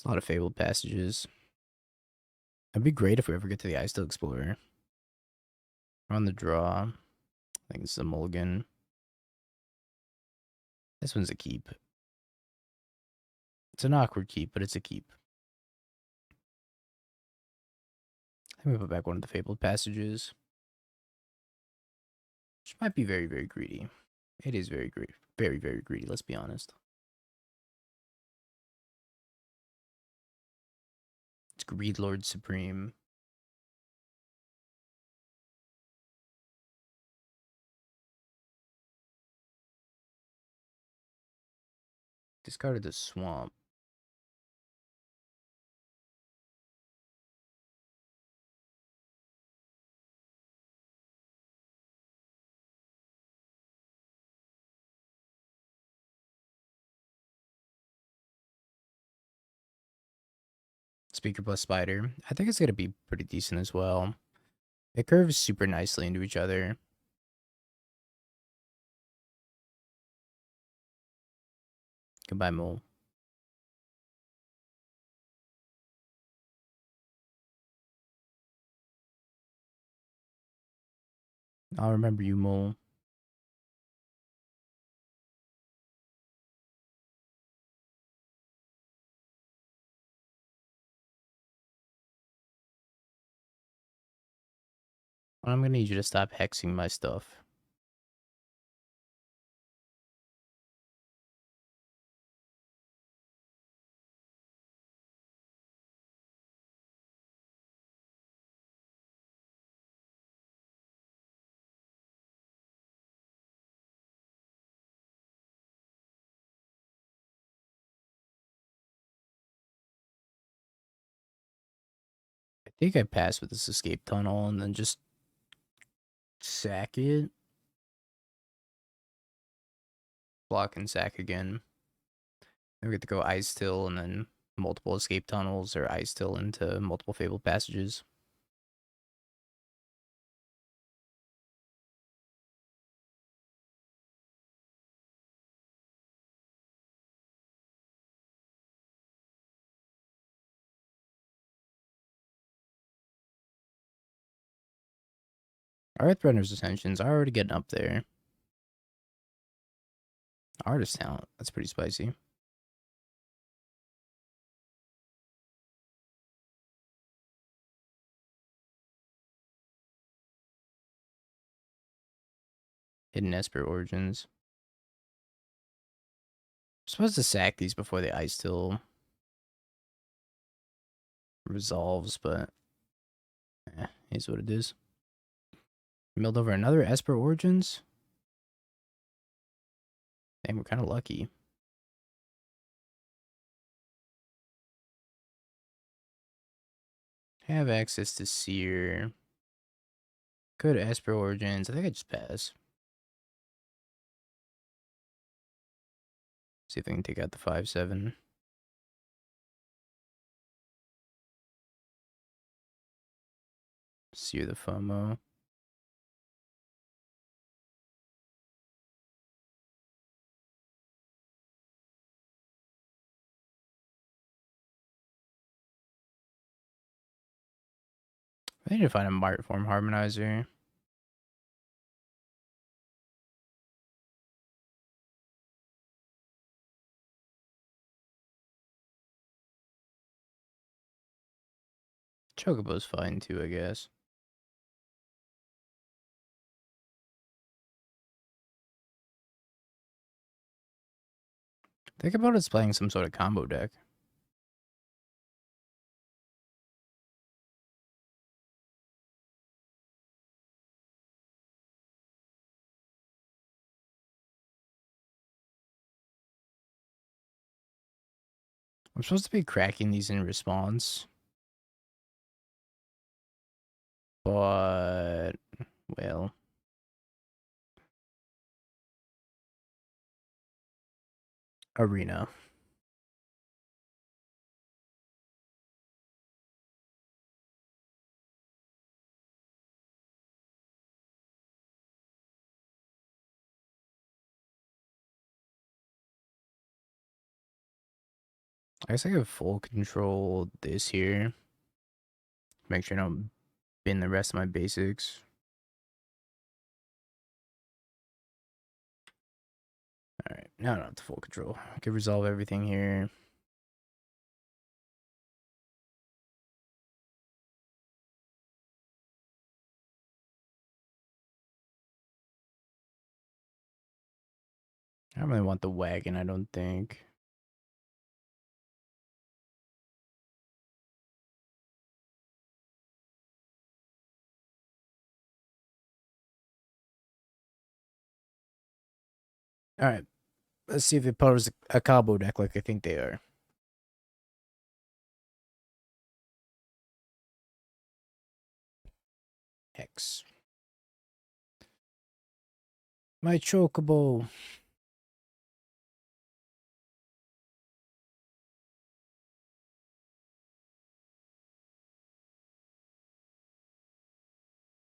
It's a lot of fabled passages. It'd be great if we ever get to the Ice Explorer. We're on the draw. I think this is a mulligan. This one's a keep. It's an awkward keep, but it's a keep. I think we put back one of the fabled passages. Which might be very, very greedy. It is very greedy. Very, very greedy, let's be honest. It's Greed Lord Supreme. Discarded the swamp. Speaker plus Spider. I think it's going to be pretty decent as well. It curves super nicely into each other. Goodbye, Mole. I'll remember you, Mole. I'm going to need you to stop hexing my stuff. I think I passed with this escape tunnel and then just sack it. Block and sack again. Then we get to go Ice Till and then multiple escape tunnels or Ice Till into multiple fabled passages. Our Earthrender's Ascensions are already getting up there. Artist talent, that's pretty spicy. Hidden Esper Origins. I'm supposed to sack these before the Ice Till resolves, but is what it is. Milled over another Esper Origins? Dang, we're kind of lucky. Have access to Seer. Good Esper Origins. I think I just pass. See if I can take out the 5/7. Seer the FOMO. I need to find a Mart Form Harmonizer. Chocobo's fine too, I guess. Think about us playing some sort of combo deck. I'm supposed to be cracking these in response. But, well. Arena. I guess I have full control this here. Make sure I don't bin the rest of my basics. Alright, now I don't have the full control. I can resolve everything here. I don't really want the wagon, I don't think. Alright, let's see if it powers a combo deck like I think they are. Hex. My chocobo.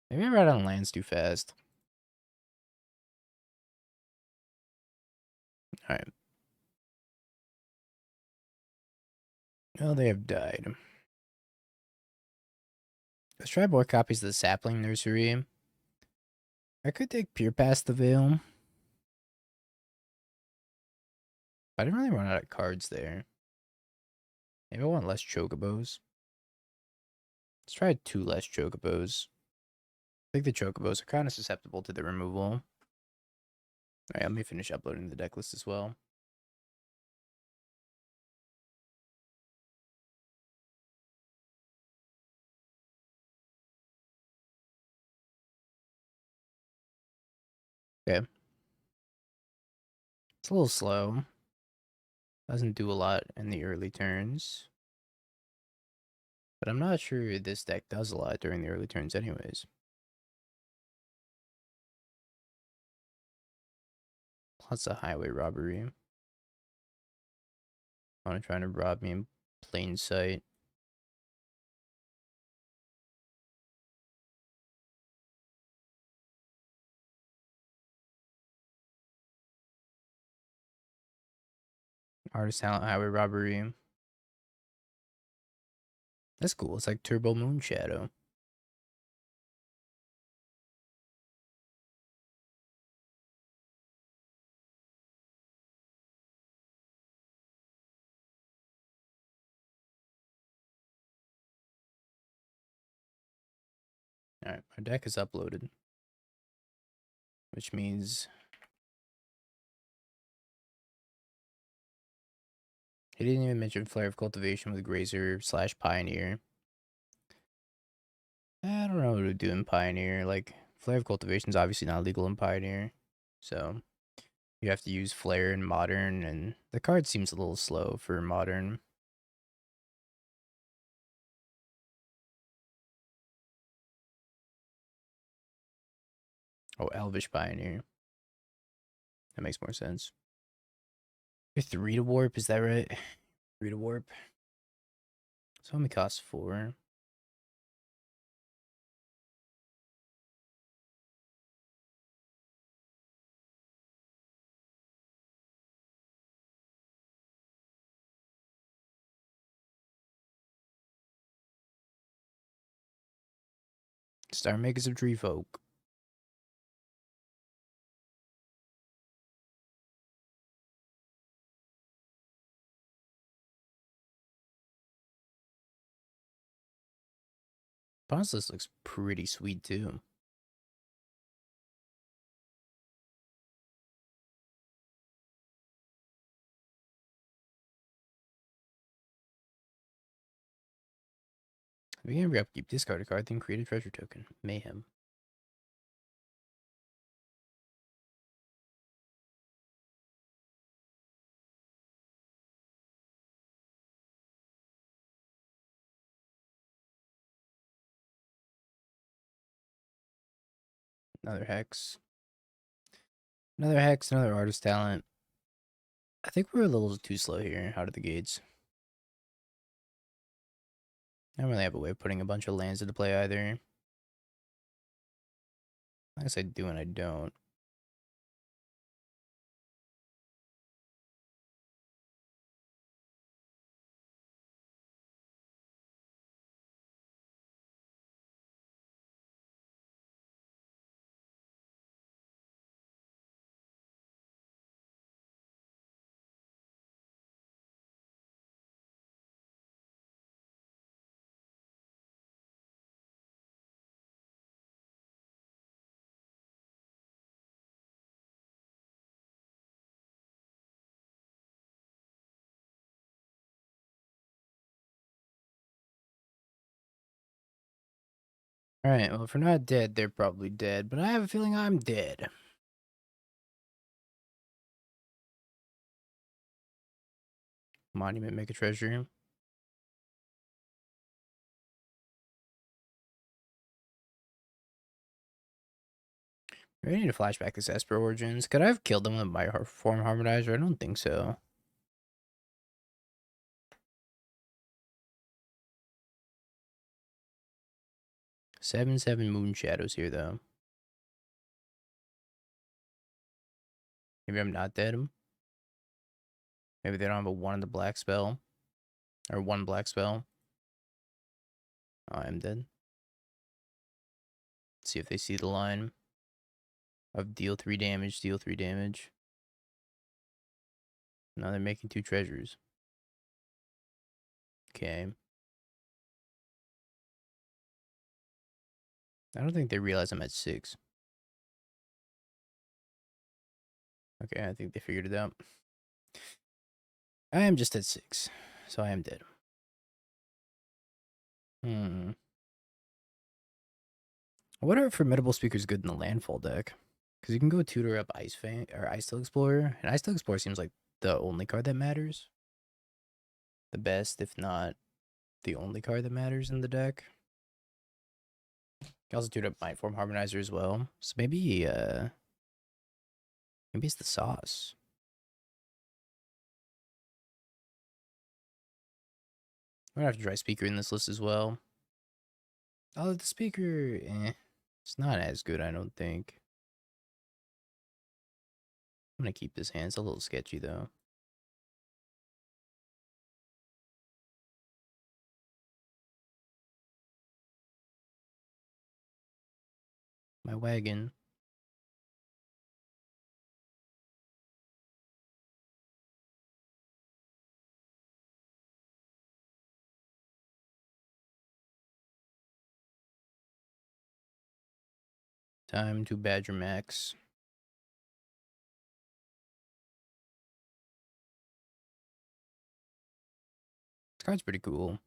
Maybe I ride on lands too fast. Alright. Well, they have died. Let's try more copies of the Sapling Nursery. I could take Peer Past the Veil. I didn't really run out of cards there. Maybe I want less chocobos. Let's try 2 less chocobos. I think the chocobos are kind of susceptible to the removal. Alright, let me finish uploading the deck list as well. Okay. It's a little slow. Doesn't do a lot in the early turns. But I'm not sure this deck does a lot during the early turns anyways. Plus a highway robbery. Trying to rob me in plain sight. Artist talent highway robbery. That's cool. It's like Turbo Moon Shadow. Alright, our deck is uploaded. Which means he didn't even mention Flare of Cultivation with Grazer / Pioneer. I don't know what to do in Pioneer. Like, Flare of Cultivation is obviously not legal in Pioneer. So, you have to use Flare in Modern, and the card seems a little slow for Modern. Oh, Elvish Pioneer. That makes more sense. You're 3 to warp, is that right? 3 to warp. So only costs 4. Start making some tree folk. Boss list looks pretty sweet too. We can upkeep, discard a card, then create a treasure token. Mayhem. Another hex. Another hex, another artist talent. I think we're a little too slow here out of the gates. I don't really have a way of putting a bunch of lands into play either. I guess I do and I don't. Alright, well, if we're not dead, they're probably dead, but I have a feeling I'm dead. Monument, make a treasure. I need to flashback this Esper Origins. Could I have killed them with my form harmonizer? I don't think so. Seven moon shadows here though. Maybe I'm not dead. Maybe they don't have a 1 in the black spell. Or 1 black spell. Oh, I'm dead. Let's see if they see the line of deal 3 damage, deal 3 damage. Now they're making 2 treasures. Okay. I don't think they realize I'm at 6. Okay, I think they figured it out. I am just at 6, so I am dead. I wonder if Formidable Speaker is good in the Landfall deck. Because you can go tutor up Ice Fang or Ice Steel Explorer, and Ice Steel Explorer seems like the only card that matters. The best, if not the only card that matters in the deck. You can also tutor up Might Form Harmonizer as well. So maybe it's the sauce. I'm gonna have to try Speaker in this list as well. Oh, the Speaker, it's not as good, I don't think. I'm gonna keep this hand. It's a little sketchy though. My wagon. Time to Badger Max. This card's pretty cool.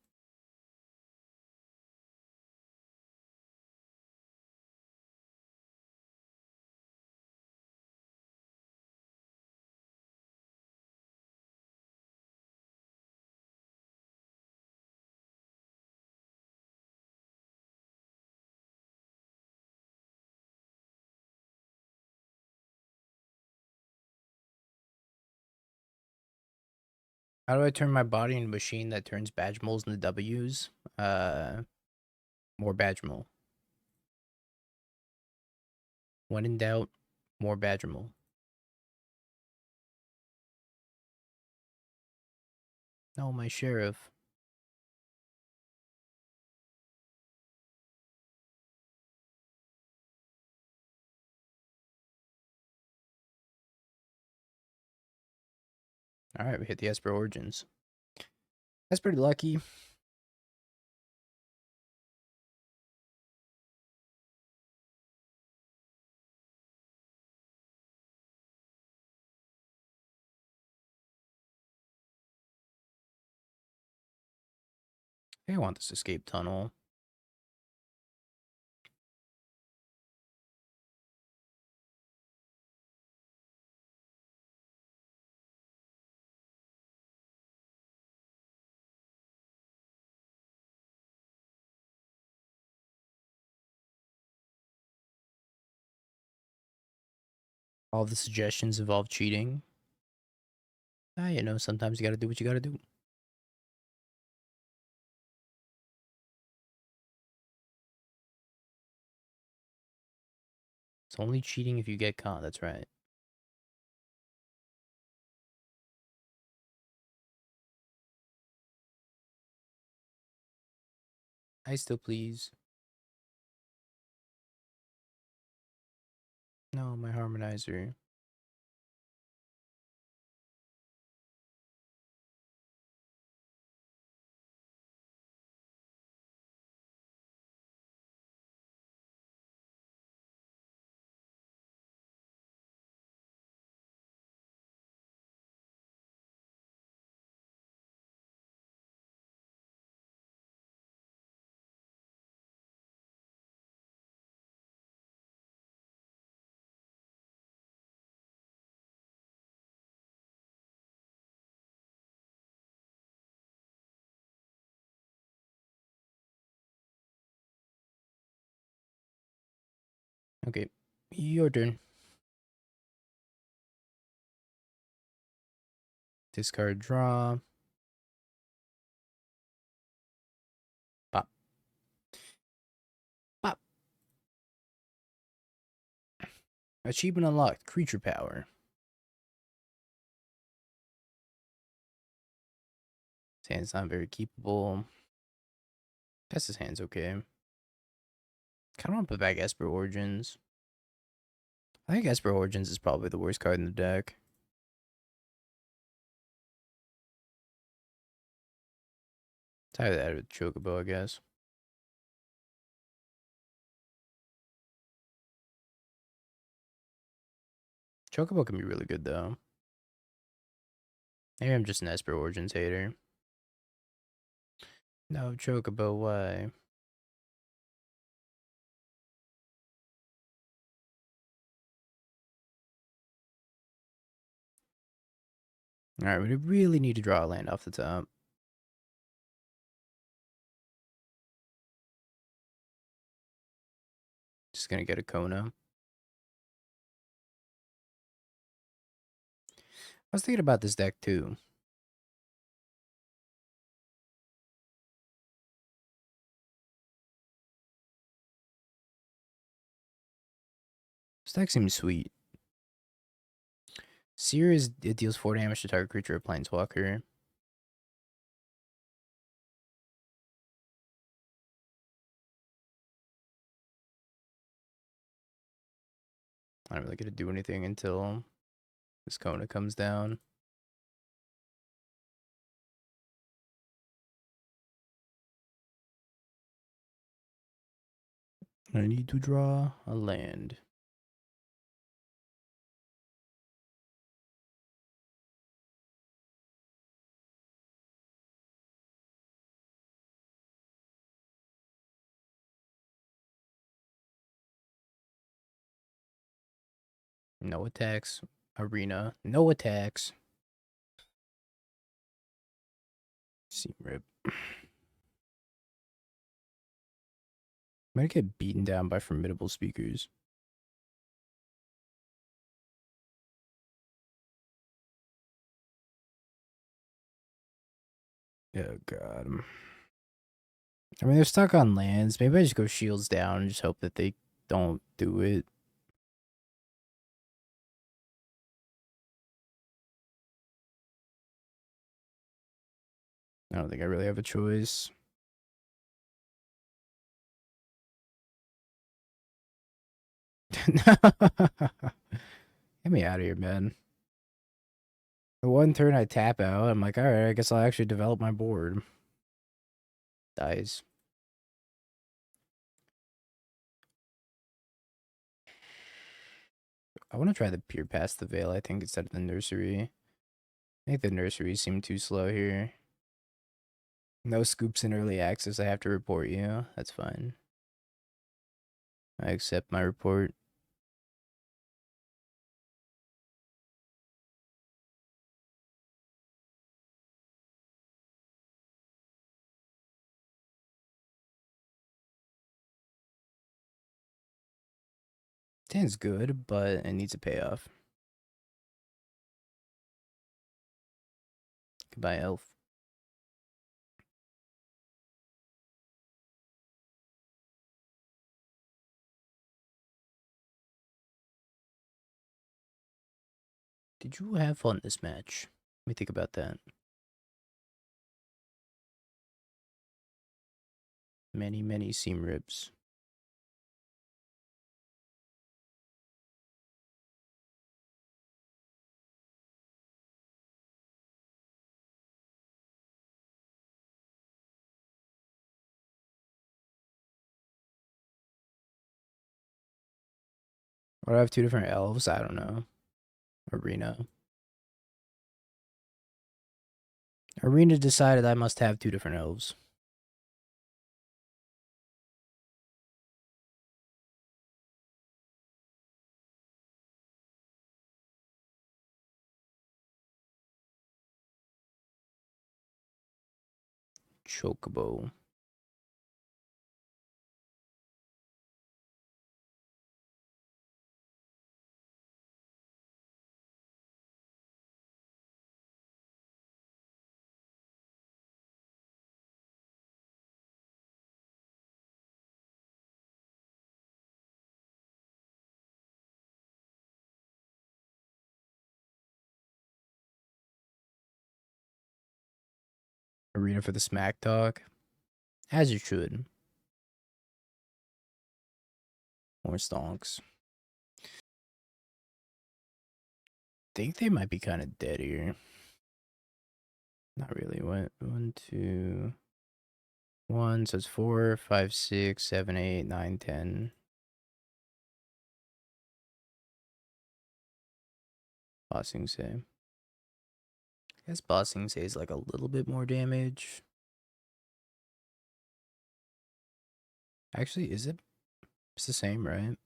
How do I turn my body into a machine that turns badge moles into W's? More badge mole. When in doubt, more badger mole. No, my sheriff. Alright, we hit the Esper Origins. That's pretty lucky. I think I want this escape tunnel. All the suggestions involve cheating. You know, sometimes you gotta do what you gotta do. It's only cheating if you get caught, that's right. I still please. No, my harmonizer. Okay, your turn. Discard, draw. Pop. Pop. Achievement unlocked. Creature power. His hand's not very keepable. Guess his hand's okay. Kind of want to put back Esper Origins. I think Esper Origins is probably the worst card in the deck. Tie that with Chocobo, I guess. Chocobo can be really good, though. Maybe I'm just an Esper Origins hater. No, Chocobo, why? Alright, we really need to draw a land off the top. Just gonna get a Kona. I was thinking about this deck, too. This deck seems sweet. Seer is, it deals 4 damage to target creature or planeswalker. I don't really get to do anything until this Kona comes down. I need to draw a land. No attacks. Arena. No attacks. Seam rip. Might get beaten down by formidable speakers. Oh god. I mean, they're stuck on lands. Maybe I just go shields down and just hope that they don't do it. I don't think I really have a choice. Get me out of here, man. The one turn I tap out, I'm like, alright, I guess I'll actually develop my board. Dies. I want to try the Peer Past the Veil, I think, instead of the Nursery. I think the Nursery seemed too slow here. No scoops in early access, I have to report you. That's fine. I accept my report. Ten's good, but it needs a payoff. Goodbye, Elf. Did you have fun this match? Let me think about that. Many, many seam ribs. Or I have 2 different elves? I don't know. Arena. Arena decided I must have 2 different elves. Chocobo. Arena for the smack talk. As you should. More stonks. Think they might be kind of dead here. Not really. One, two, one. So it's 4, 5, 6, 7, 8, 9, 10. Bossing Say. I guess Bossing Say is like a little bit more damage. Actually, is it? It's the same, right?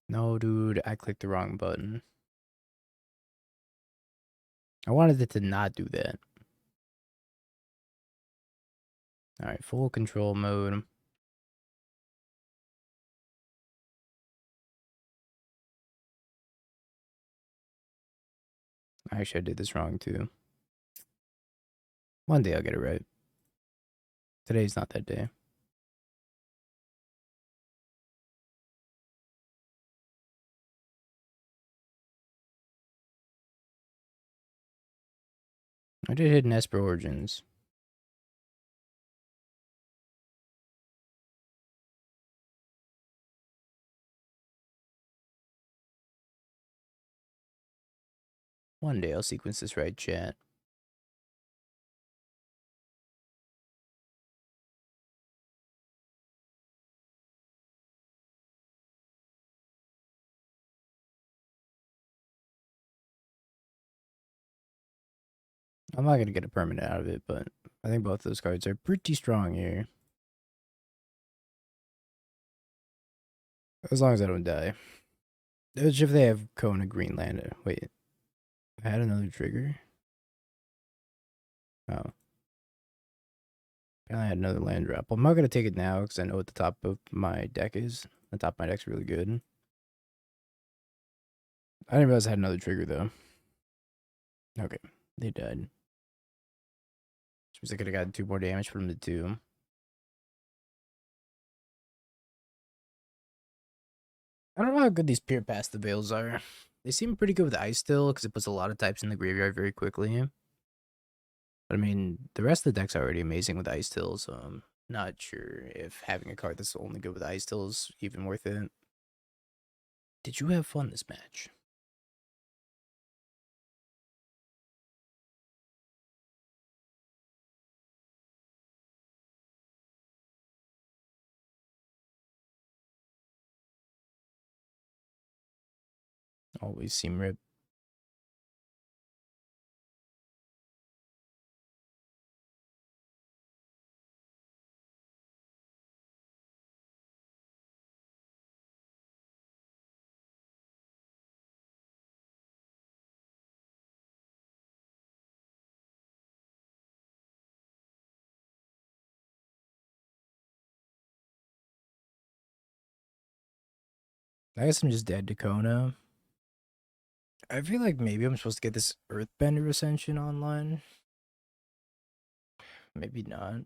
No, dude, I clicked the wrong button. I wanted it to not do that. Alright, full control mode. Actually, I did this wrong too. One day I'll get it right. Today's not that day. I did hit an Esper Origins. One day I'll sequence this right, chat. I'm not gonna get a permanent out of it, but I think both those cards are pretty strong here. As long as I don't die. Which if they have Kona Greenland. Wait. I had another trigger? Oh. I had another land drop. I'm not gonna take it now because I know what the top of my deck is. The top of my deck's really good. I didn't realize I had another trigger though. Okay. They died. Which means I could have gotten 2 more damage from the 2. I don't know how good these Peer Past the Veils are. They seem pretty good with Ice still, because it puts a lot of types in the graveyard very quickly. But I mean, the rest of the deck's already amazing with Ice Still, so I'm not sure if having a card that's only good with Ice Still is even worth it. Did you have fun this match? Always seem rip. I guess I'm just dead to Kona. I feel like maybe I'm supposed to get this Earthbender Ascension online. Maybe not.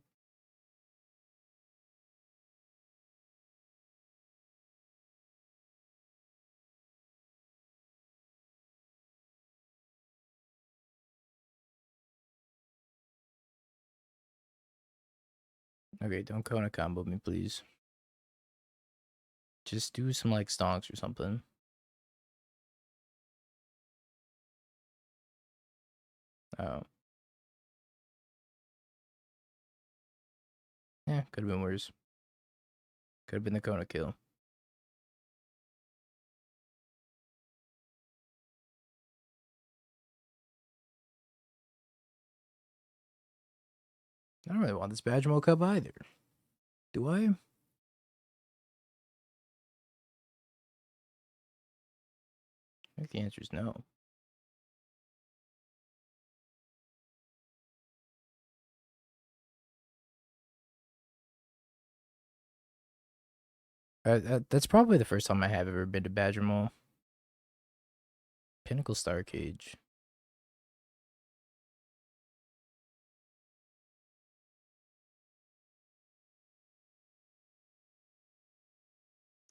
Okay, don't Kona combo me, please. Just do some, like, stonks or something. Oh. Yeah, could have been worse. Could have been the Kona kill. I don't really want this Badgermo Cup either. Do I? I think the answer is no. That's probably the first time I have ever been to Badger Mall. Pinnacle Star Cage.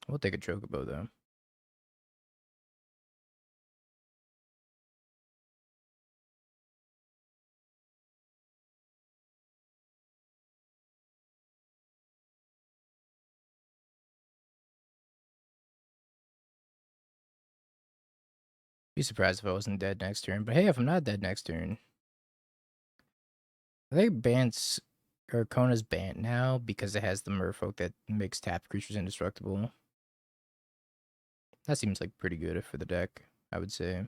We'll take a chocobo though. Be surprised if I wasn't dead next turn. But hey, if I'm not dead next turn, I think Bant's or Kona's Bant now because it has the Merfolk that makes tapped creatures indestructible. That seems like pretty good for the deck, I would say.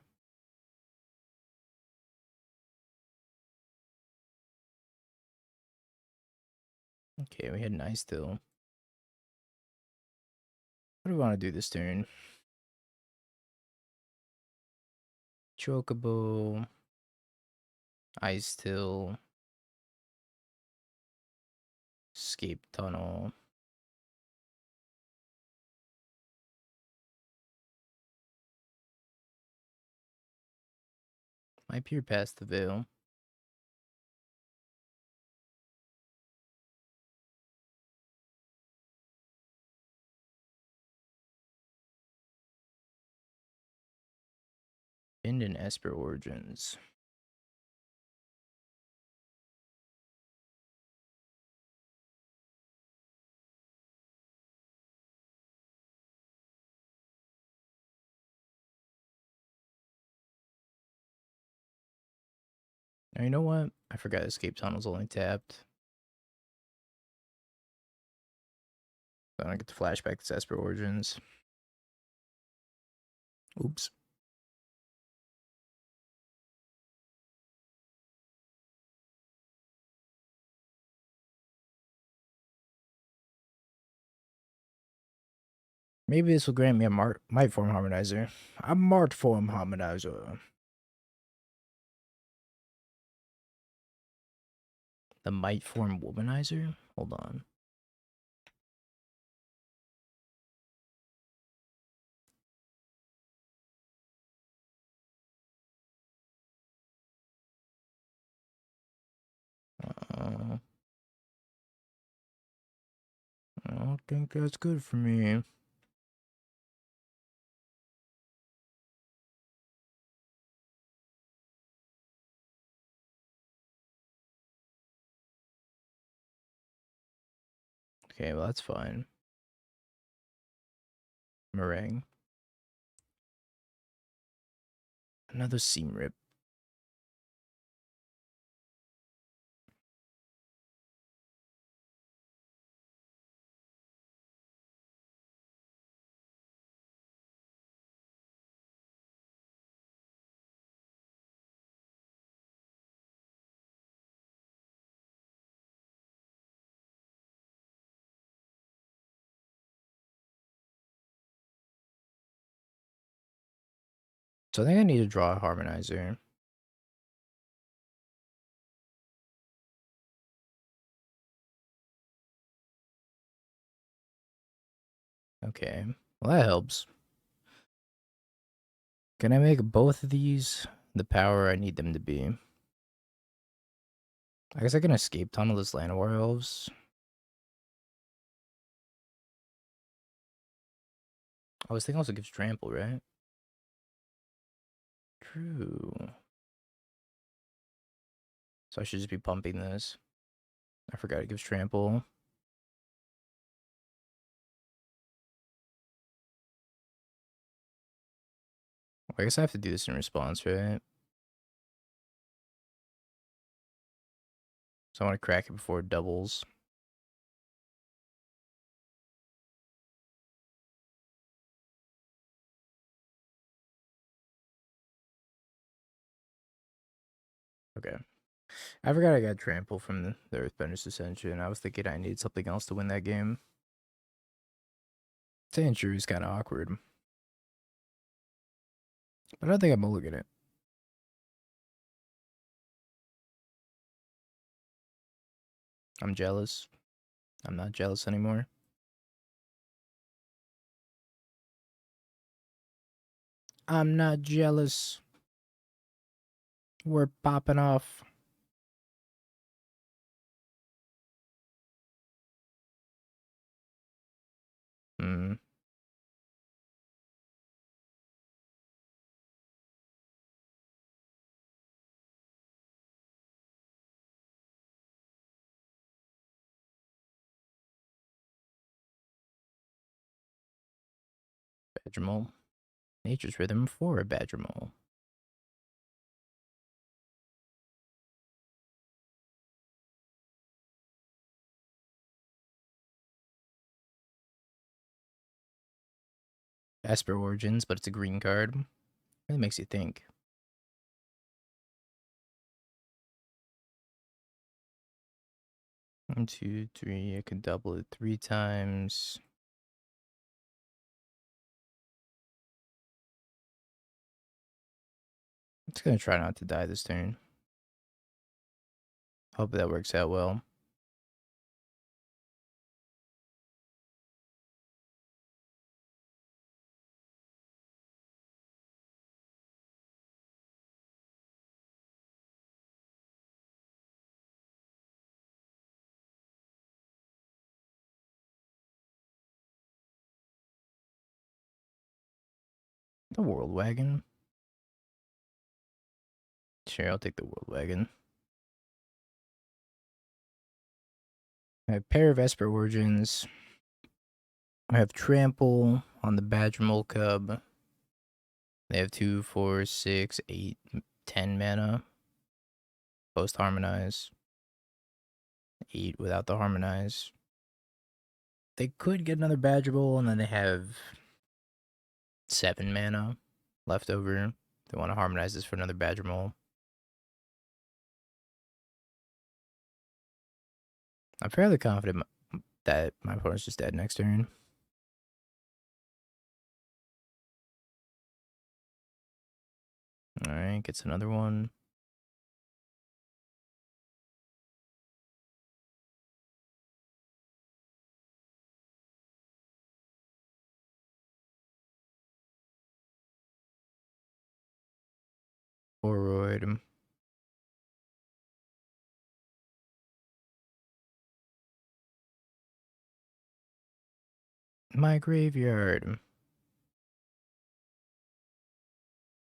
Okay, we had an Ice Till. What do we want to do this turn? Chocobo, Ice Till, Escape Tunnel. Might peer past the Veil. End in Esper Origins. Now, you know what? I forgot Escape Tunnel's only tapped. I don't get to flashback to Esper Origins. Oops. Maybe this will grant me a Might Form Harmonizer. A Mart Form Harmonizer. The Might Form Womanizer? Hold on. I don't think that's good for me. Okay, well, that's fine. Meringue. Another Seam Rip. So I think I need to draw a Harmonizer. Okay, well, that helps. Can I make both of these the power I need them to be? I guess I can Escape Tunnel this Llanowar Elves. Oh, this thing also gives Trample, right? True. So I should just be pumping this. I forgot it gives Trample. I guess I have to do this in response, right? So I want to crack it before it doubles. Okay. I forgot I got Trample from the Earthbender's Ascension. I was thinking I needed something else to win that game. Saying true is kind of awkward. But I don't think I'm mulligan it. I'm jealous. I'm not jealous anymore. I'm not jealous. We're popping off. Hmm. Badgermole. Nature's Rhythm for a Badgermole. Esper Origins, but it's a green card. Really makes you think. One, two, three. I could double it 3 times. I'm just gonna try not to die this turn. Hope that works out well. The World Wagon. Sure, I'll take the World Wagon. I have a pair of Esper Origins. I have Trample on the Badgermole Cub. They have 2, 4, 6, 8, 10 mana. Post Harmonize. 8 without the Harmonize. They could get another Badgermole, and then they have 7 mana left over. They want to harmonize this for another Badgermole. I'm fairly confident that my opponent's just dead next turn. Alright, gets another one. Forward. My graveyard.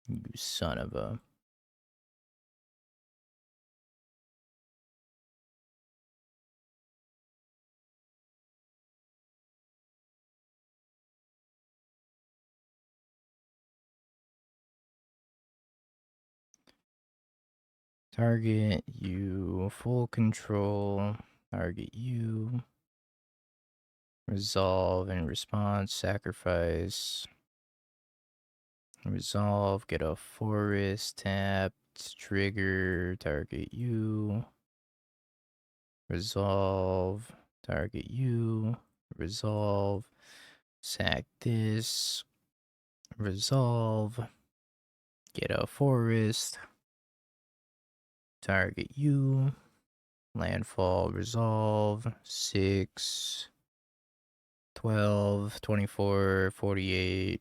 You son of a... Target you. Full control. Target you. Resolve and response. Sacrifice. Resolve. Get a forest tapped. Trigger. Target you. Resolve. Target you. Resolve. Sack this. Resolve. Get a forest. Target you. Landfall. Resolve. 6. 12. 24. 48.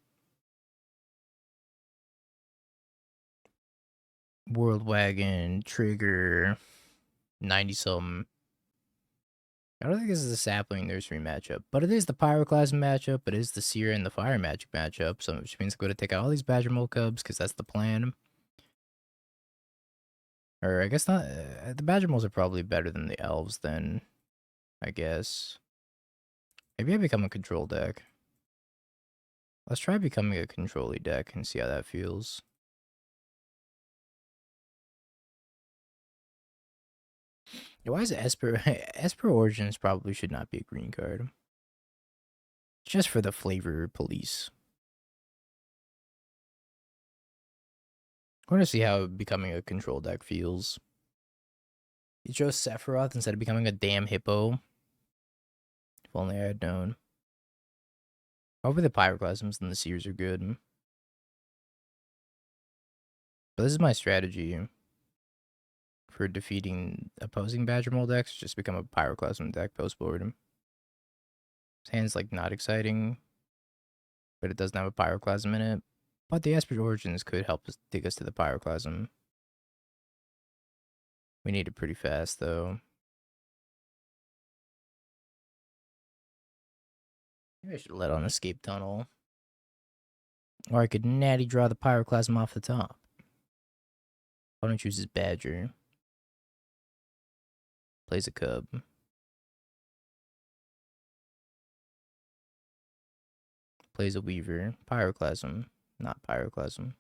World Wagon. Trigger. 90 something. I don't think this is a Sapling Nursery matchup, but it is the Pyroclasm matchup. It is the Seer and the Fire Magic matchup, so which means I'm going to take out all these Badgermole Cubs because that's the plan. Or I guess not. The Badgermoles are probably better than the Elves then, I guess. Maybe I become a control deck. Let's try becoming a control-y deck and see how that feels. Why is it Esper? Esper Origins probably should not be a green card. Just for the flavor police. I want to see how becoming a control deck feels. You chose Sephiroth instead of becoming a damn hippo. If only I had known. Hopefully the Pyroclasms and the Seers are good. But this is my strategy for defeating opposing Badgermole decks. Just become a Pyroclasm deck post-board. His hand's like not exciting, but it doesn't have a Pyroclasm in it. But the Esper Origins could help us take us to the Pyroclasm. We need it pretty fast, though. Maybe I should let on Escape Tunnel. Or I could natty draw the Pyroclasm off the top. Opponent chooses Badger. Plays a Cub. plays a Weaver. Pyroclasm. Not Pyroclasm.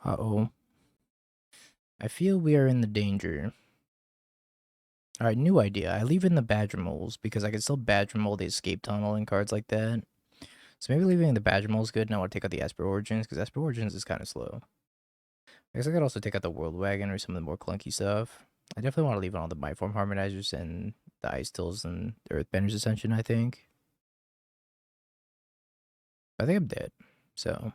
Uh-oh. I feel we are in the danger. Alright, new idea. I leave in the Badger Moles because I can still Badger Mole the Escape Tunnel and cards like that. So maybe leaving the Badger Mole is good, and I want to take out the Esper Origins because Esper Origins is kind of slow. I guess I could also take out the World Wagon or some of the more clunky stuff. I definitely want to leave on all the Mindform Harmonizers and the Ice Tills and Earthbender's Ascension, I think. I think I'm dead. So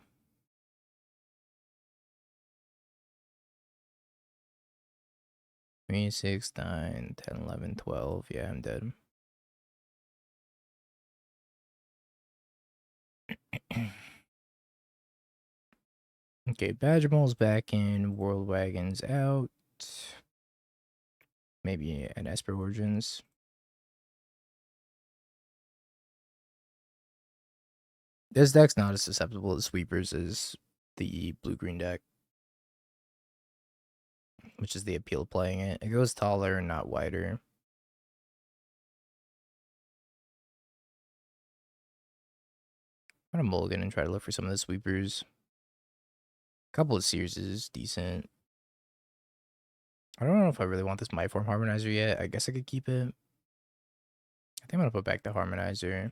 3, 6, 9, 10, 11, 12. Yeah, I'm dead. Okay, Badger Mole's back in, World Wagon's out. Maybe an Esper Origins. This deck's not as susceptible to sweepers as the blue-green deck, which is the appeal of playing it. It goes taller and not wider. I'm gonna mulligan and try to look for some of the sweepers. A couple of Sears is decent. I don't know if I really want this Mindform Harmonizer yet. I guess I could keep it. I think I'm gonna put back the Harmonizer.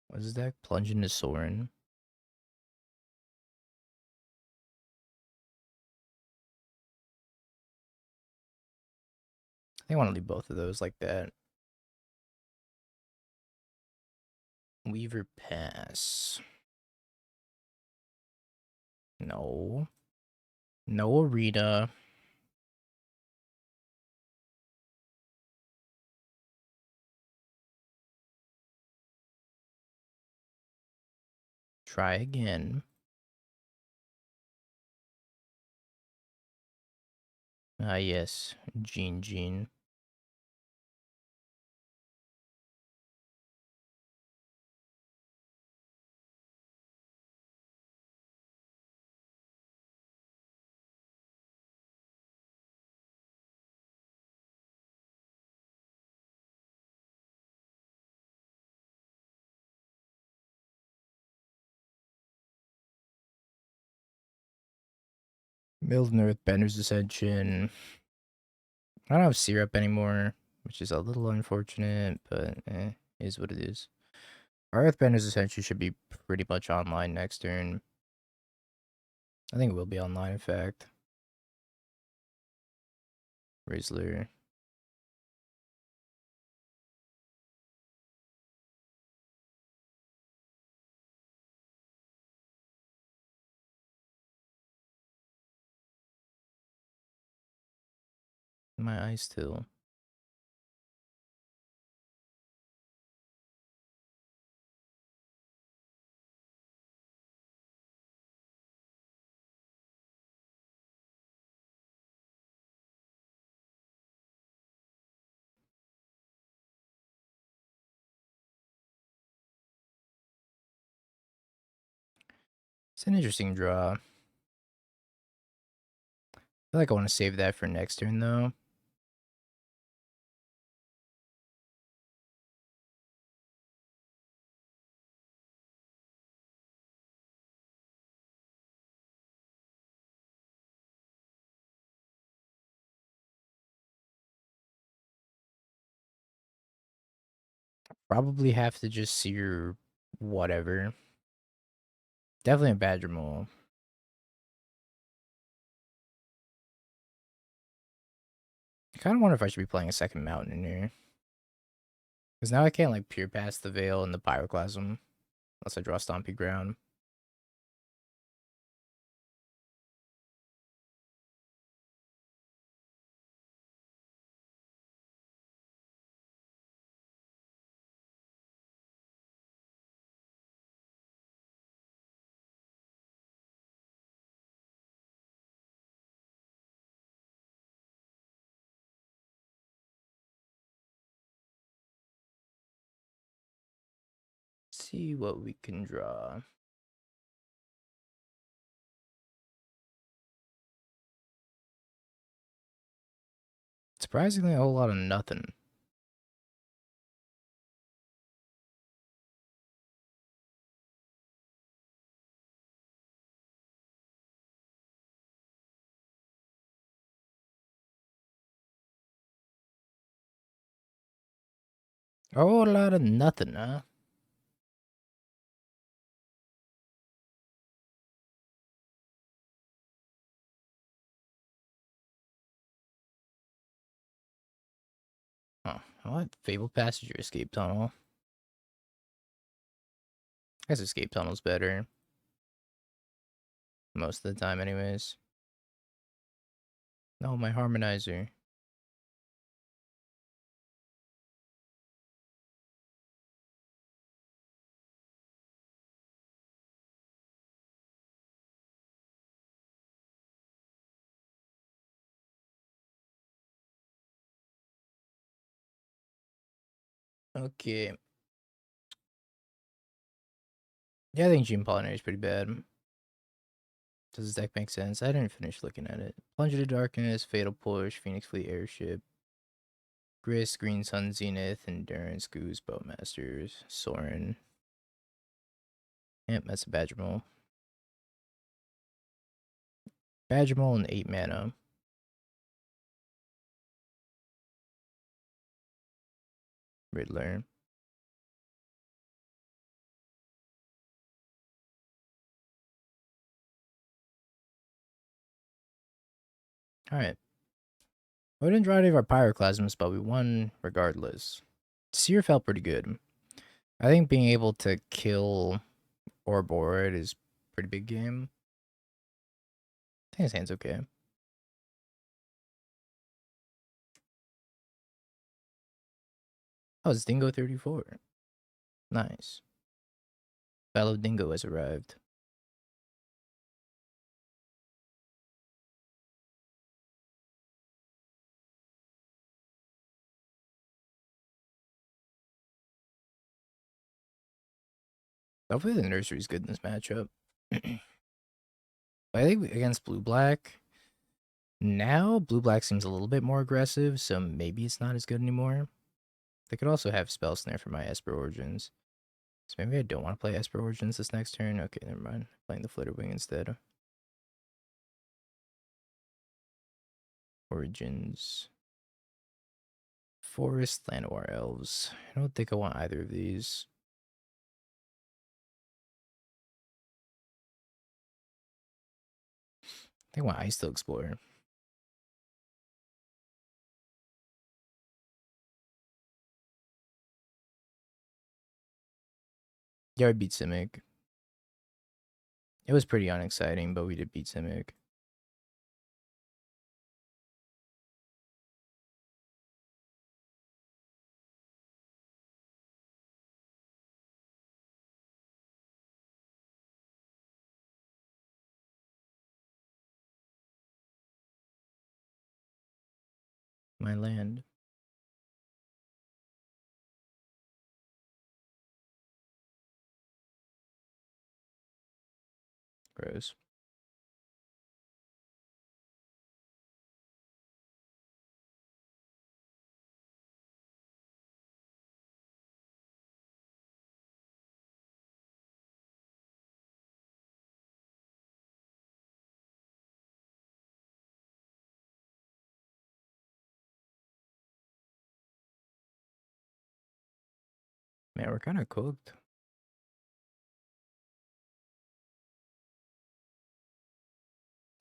What is that? Plunge into Sorin. I think I want to leave both of those like that. Weaver Pass. No. No Arena. Try again. Ah, yes. Gene. Milden Earthbender's Ascension. I don't have Syrup anymore, which is a little unfortunate, but is what it is. Our Earthbender's Ascension should be pretty much online next turn. I think it will be online, in fact. Rizzler. My Ice Till. It's an interesting draw. I feel like I want to save that for next turn, though. Probably have to just sear whatever. Definitely a Badger Mole. I kind of wonder if I should be playing a second Mountain in here. Because now I can't, like, peer past the Veil and the Pyroclasm. Unless I draw Stompy Ground. see what we can draw. Surprisingly, a whole lot of nothing. A whole lot of nothing, huh? Huh. What? Fabled Passage or Escape Tunnel? I guess Escape Tunnel's better. Most of the time, anyways. No, my Harmonizer. Okay. Yeah, I think Gene Pollinator is pretty bad. Does this deck make sense? I didn't finish looking at it. Plunge into Darkness, Fatal Push, Phoenix Fleet Airship, Gris, Green Sun, Zenith, Endurance, Goose, Boatmasters, Soren. Yep, that's a Badger Mole. Badger Mole and 8 mana. Riddler. Alright. We didn't draw any of our Pyroclasms, but we won regardless. Seer felt pretty good. I think being able to kill Orborid is pretty big game. I think his hand's okay. Oh, it's Dingo 34. Nice. Fellow Dingo has arrived. Hopefully the Nursery's good in this matchup. I think against Blue-Black, now Blue-Black seems a little bit more aggressive, so maybe it's not as good anymore. They could also have Spell Snare for my Esper Origins. So maybe I don't want to play Esper Origins this next turn. Okay, never mind. Playing the Flitterwing instead. Origins. Forest, Llanowar Elves. I don't think I want either of these. I think I want Ice Steel Explorer. Yeah, I beat Simic. It was pretty unexciting, but we did beat Simic. My land. Gross. Man, we're kind of cooked.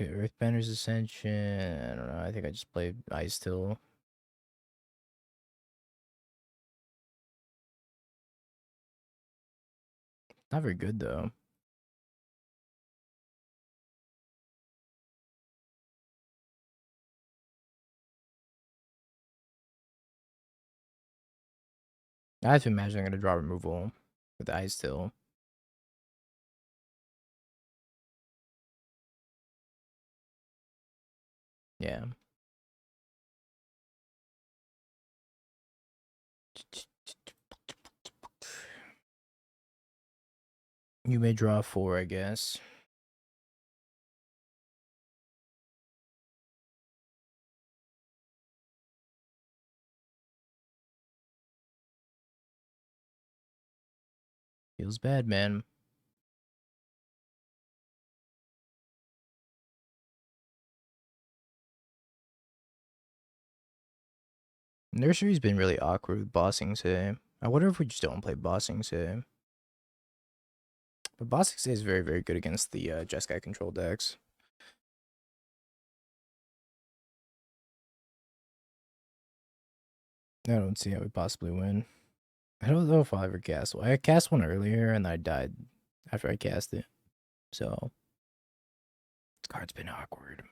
Okay, Earthbender's Ascension. I don't know. I think I just played Ice Steel. Not very good, though. I have to imagine I'm going to draw removal with Ice Steel. Yeah. You may draw 4, I guess. Feels bad, man. Nursery's been really awkward with bossing say. I wonder if we just don't play bossing say. But bossing say is very, very good against the Jeskai control decks. I don't see how we possibly win. I don't know if I'll ever cast one. I cast one earlier and I died after I cast it. So, this card's been awkward.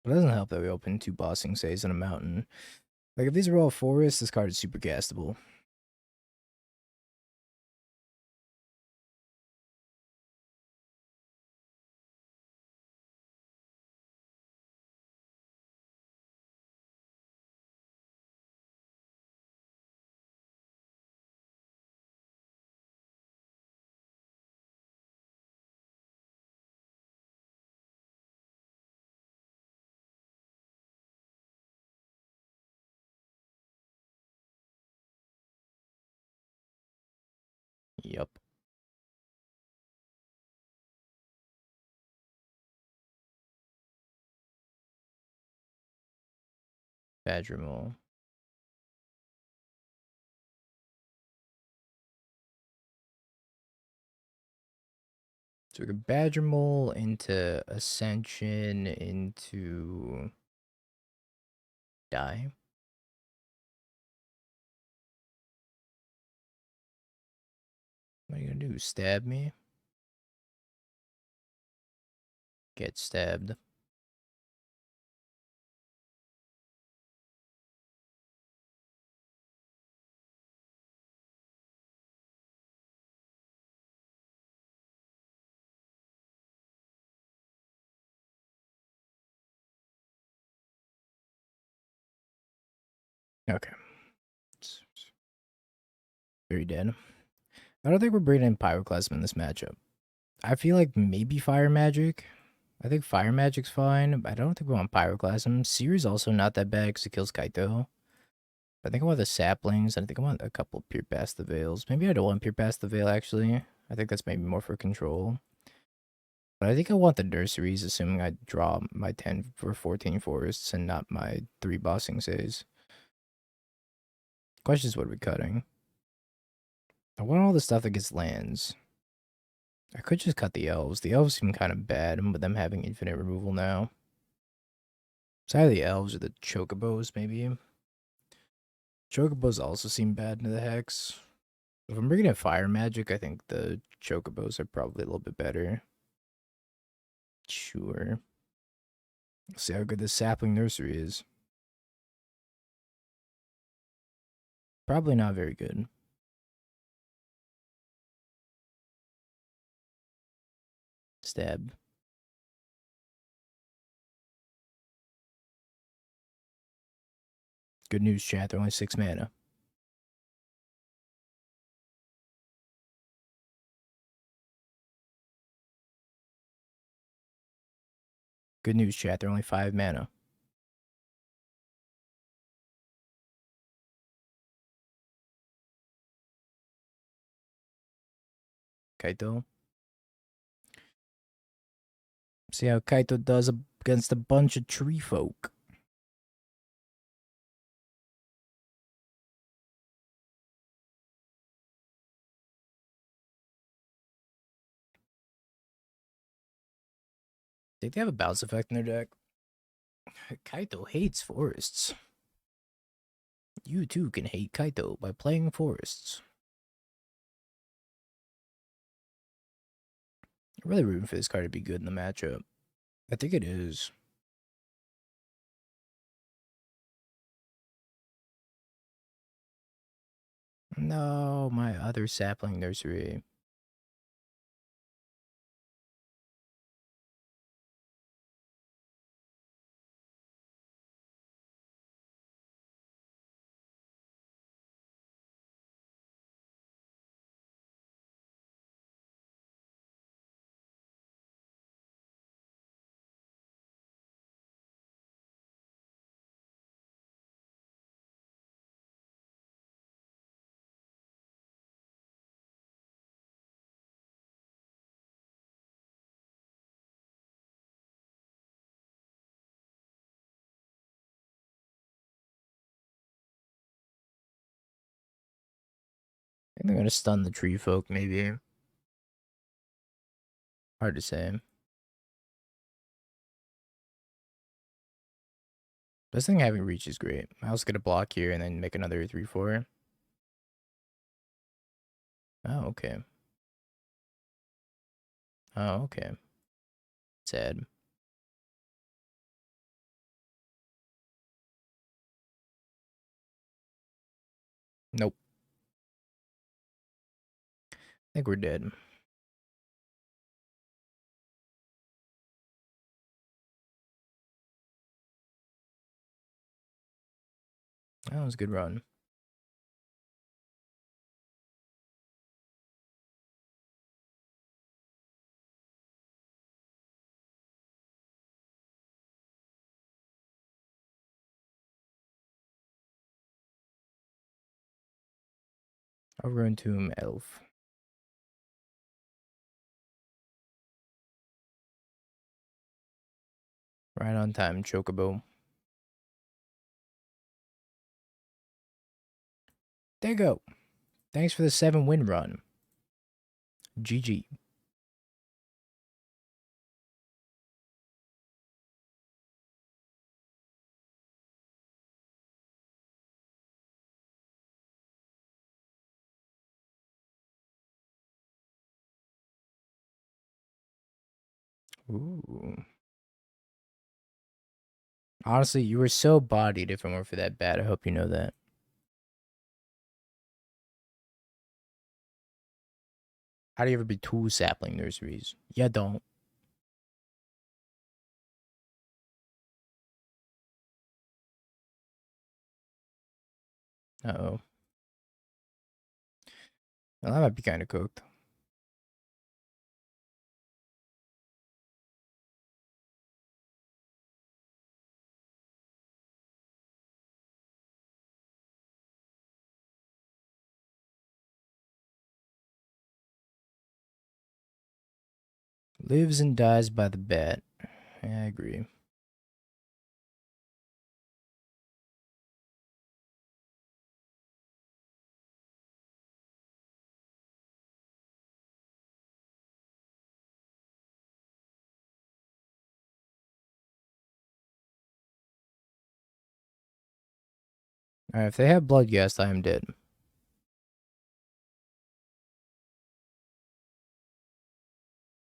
But it doesn't help that we open 2 bossing says in a mountain. Like, if these are all forests, this card is super castable. Yup. Badgermole. So we could Badgermole into Ascension into Die. What are you gonna do? Stab me? Get stabbed. Okay. It's very dead. I don't think we're bringing in Pyroclasm in this matchup. I feel like maybe Fire Magic. I think Fire Magic's fine, but I don't think we want Pyroclasm. Seer's also not that bad because it kills Kaito. I think I want the Saplings, and I think I want a couple of Peer Past the Veils. Maybe I don't want Peer Past the Veil, actually. I think that's maybe more for control. But I think I want the Nurseries, assuming I draw my 10 or 14 forests and not my 3 bossing says. Question is, what are we cutting? I want all the stuff that gets lands. I could just cut the elves. The elves seem kind of bad, with them having infinite removal now. It's either the elves or the chocobos, maybe. Chocobos also seem bad into the hex. If I'm bringing in fire magic, I think the chocobos are probably a little bit better. Sure. Let's see how good this sapling nursery is. Probably not very good. Stab. Good news, chat. They're only 6 mana. Good news, chat. They're only 5 mana. Kaito. See how Kaito does against a bunch of tree folk. Think they have a bounce effect in their deck? Kaito hates forests. You too can hate Kaito by playing forests. I'm really rooting for this card to be good in the matchup. I think it is. No, my other sapling nursery. think they're gonna stun the tree folk, maybe. Hard to say. This thing having reach is great. I also get a block here and then make another 3/4. Oh, okay. Oh, okay. Sad. Nope. I think we're dead. That was a good run. Overgrown Tomb Elf. Right on time, Chocobo. There you go. Thanks for the 7-win run. GG. Ooh. Honestly, you were so bodied if it weren't for that bat. I hope you know that. How do you ever be 2 sapling nurseries? Yeah, don't. Uh-oh. Well, that might be kind of cooked. Lives and dies by the bat. Yeah, I agree. Alright, if they have Bloodghast, I am dead.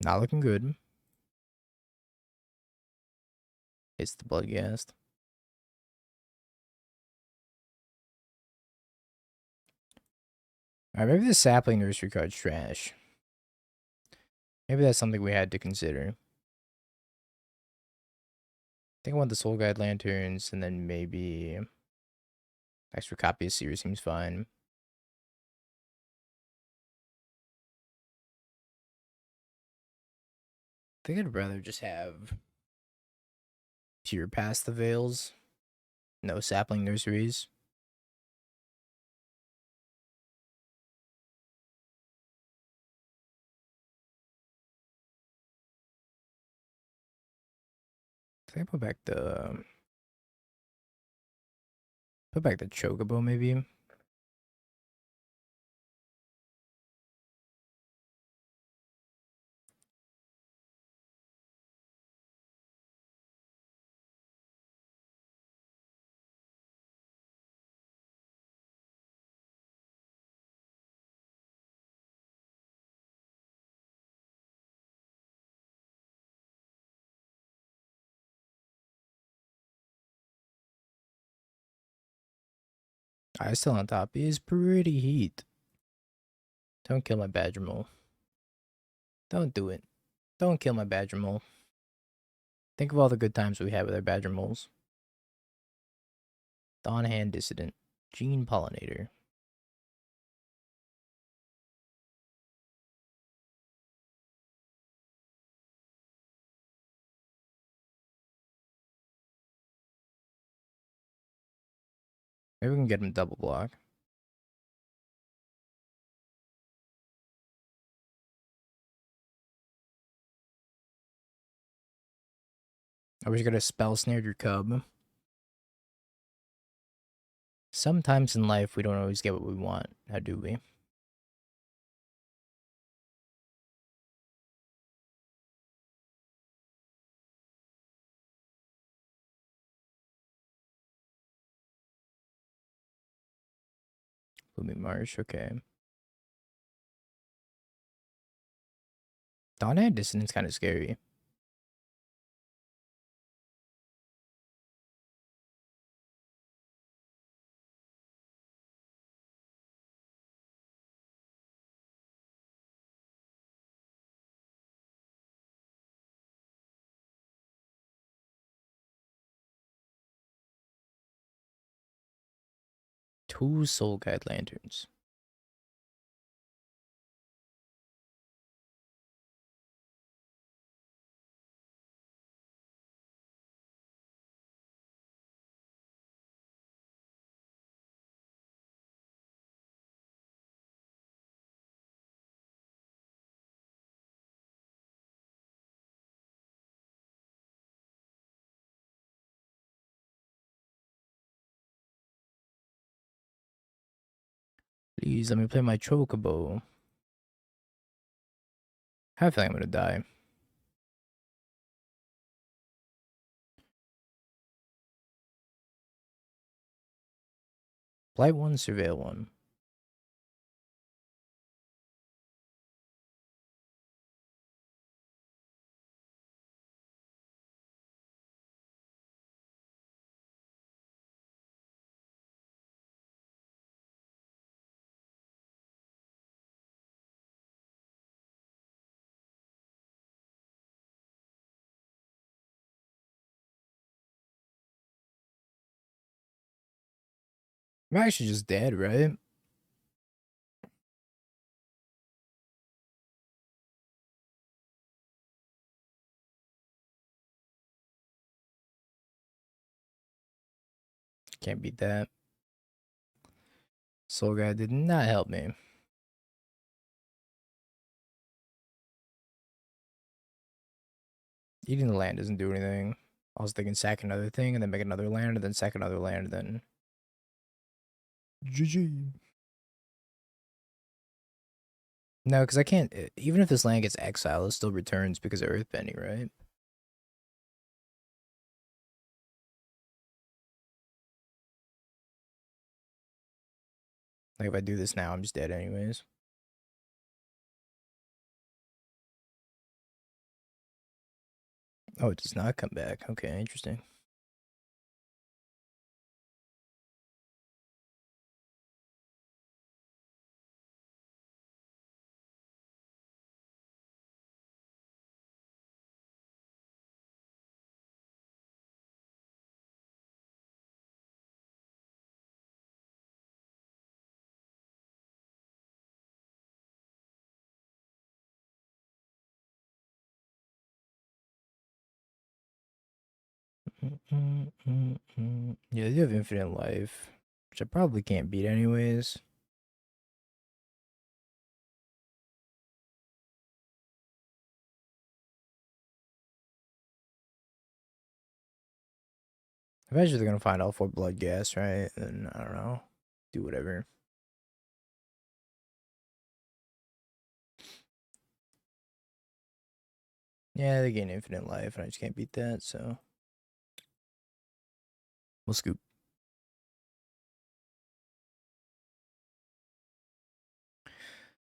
Not looking good. It's the Bloodghast. Alright, maybe the sapling nursery card's trash. Maybe that's something we had to consider. I think I want the Soul Guide Lanterns, and then maybe extra copy of Seer seems fine. I think I'd rather just have Tear past the Veils. No sapling nurseries. Can I put back the Chocobo maybe? I still on top. He is pretty heat. Don't kill my Badger Mole. Don't do it. Don't kill my Badger Mole. Think of all the good times we had with our Badger Moles. Dawn Hand Dissident. Gene Pollinator. Maybe we can get him double block. I wish you could have spell snared your cub. Sometimes in life we don't always get what we want. How do we? Blooming Marsh, okay. Dawnhand Dissonance kind of scary. Two Soul Guide Lanterns. Please let me play my Chocobo. I have a feeling I'm gonna die. Blight 1, Surveil 1. I'm actually just dead, right? Can't beat that. Soul Guide did not help me. Eating the land doesn't do anything. I was thinking sack another thing and then make another land and then sack another land and then GG. No, because I can't. Even if this land gets exiled, it still returns because of Earthbending, right? Like if I do this now, I'm just dead anyways. Oh, it does not come back. Okay, interesting. Yeah, you have infinite life, which I probably can't beat anyways. Eventually they're gonna find all 4 blood gas, right? And I don't know. Do whatever. Yeah, they gain infinite life, and I just can't beat that, so we'll scoop.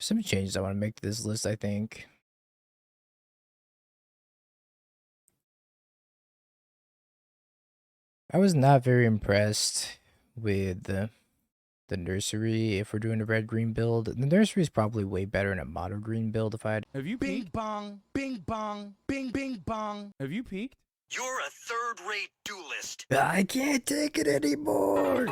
Some changes I want to make to this list, I think. I was not very impressed with the Nursery if we're doing a red-green build. The Nursery is probably way better in a mono-green build if I had... Have you peeked? Bing bong, bing bong, bing bing bong. Have you peeked? You're a third-rate duelist. I can't take it anymore!